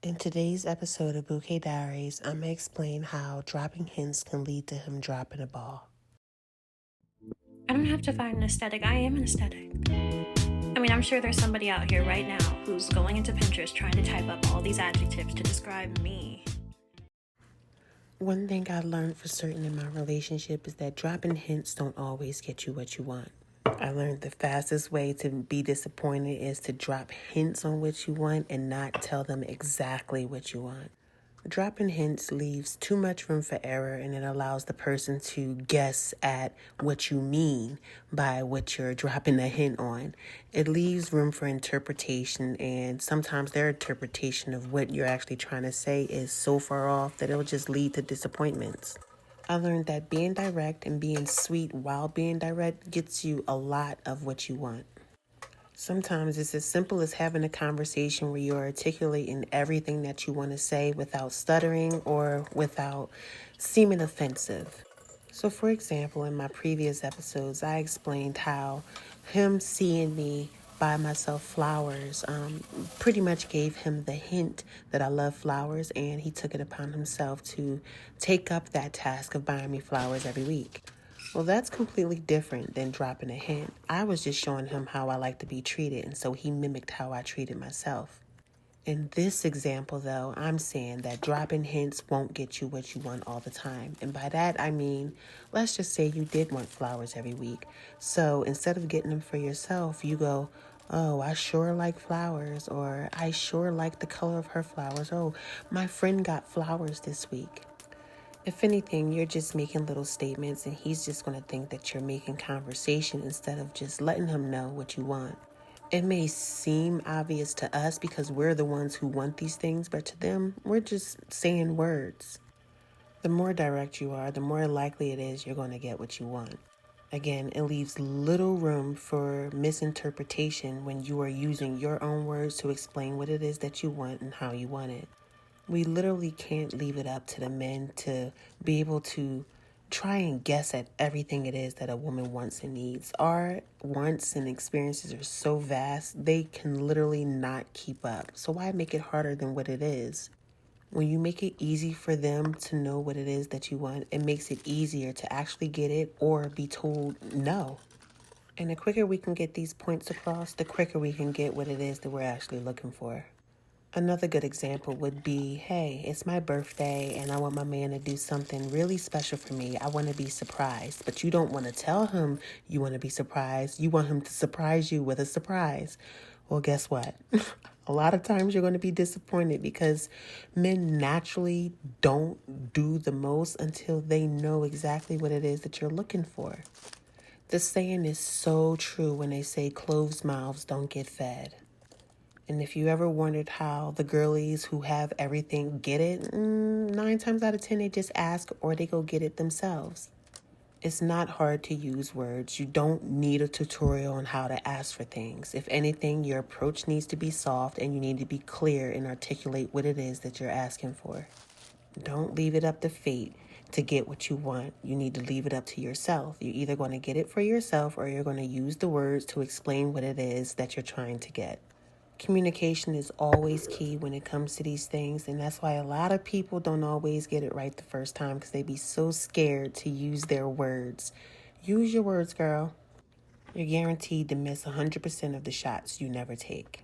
In today's episode of Bouquet Diaries, I'm going to explain how dropping hints can lead to him dropping a ball. I don't have to find an aesthetic. I am an aesthetic. I mean, I'm sure there's somebody out here right now who's going into Pinterest trying to type up all these adjectives to describe me. One thing I learned for certain in my relationship is that dropping hints don't always get you what you want. I learned the fastest way to be disappointed is to drop hints on what you want and not tell them exactly what you want. Dropping hints leaves too much room for error, and it allows the person to guess at what you mean by what you're dropping a hint on. It leaves room for interpretation, and sometimes their interpretation of what you're actually trying to say is so far off that it'll just lead to disappointments. I learned that being direct and being sweet while being direct gets you a lot of what you want. Sometimes it's as simple as having a conversation where you're articulating everything that you want to say without stuttering or without seeming offensive. So, for example, in my previous episodes, I explained how him seeing me buy myself flowers pretty much gave him the hint that I love flowers, and he took it upon himself to take up that task of buying me flowers every week. Well, that's completely different than dropping a hint. I was just showing him how I like to be treated, and so he mimicked how I treated myself. In this example, though, I'm saying that dropping hints won't get you what you want all the time. And by that, I mean, let's just say you did want flowers every week. So instead of getting them for yourself, you go, oh, I sure like flowers, or I sure like the color of her flowers. Oh, my friend got flowers this week. If anything, you're just making little statements, and he's just going to think that you're making conversation instead of just letting him know what you want. It may seem obvious to us because we're the ones who want these things, but to them, we're just saying words. The more direct you are, the more likely it is you're going to get what you want. Again, it leaves little room for misinterpretation when you are using your own words to explain what it is that you want and how you want it. We literally can't leave it up to the men to be able to try and guess at everything it is that a woman wants and needs. Our wants and experiences are so vast, they can literally not keep up. So why make it harder than what it is? When you make it easy for them to know what it is that you want, it makes it easier to actually get it or be told no. And the quicker we can get these points across, the quicker we can get what it is that we're actually looking for. Another good example would be, hey, it's my birthday and I want my man to do something really special for me. I want to be surprised, but you don't want to tell him you want to be surprised. You want him to surprise you with a surprise. Well, guess what? A lot of times you're going to be disappointed because men naturally don't do the most until they know exactly what it is that you're looking for. The saying is so true when they say closed mouths don't get fed. And if you ever wondered how the girlies who have everything get it, 9 times out of 10, they just ask or they go get it themselves. It's not hard to use words. You don't need a tutorial on how to ask for things. If anything, your approach needs to be soft and you need to be clear and articulate what it is that you're asking for. Don't leave it up to fate to get what you want. You need to leave it up to yourself. You're either going to get it for yourself or you're going to use the words to explain what it is that you're trying to get. Communication is always key when it comes to these things, and that's why a lot of people don't always get it right the first time because they be so scared to use their words. Use your words, girl. You're guaranteed to miss 100% of the shots you never take.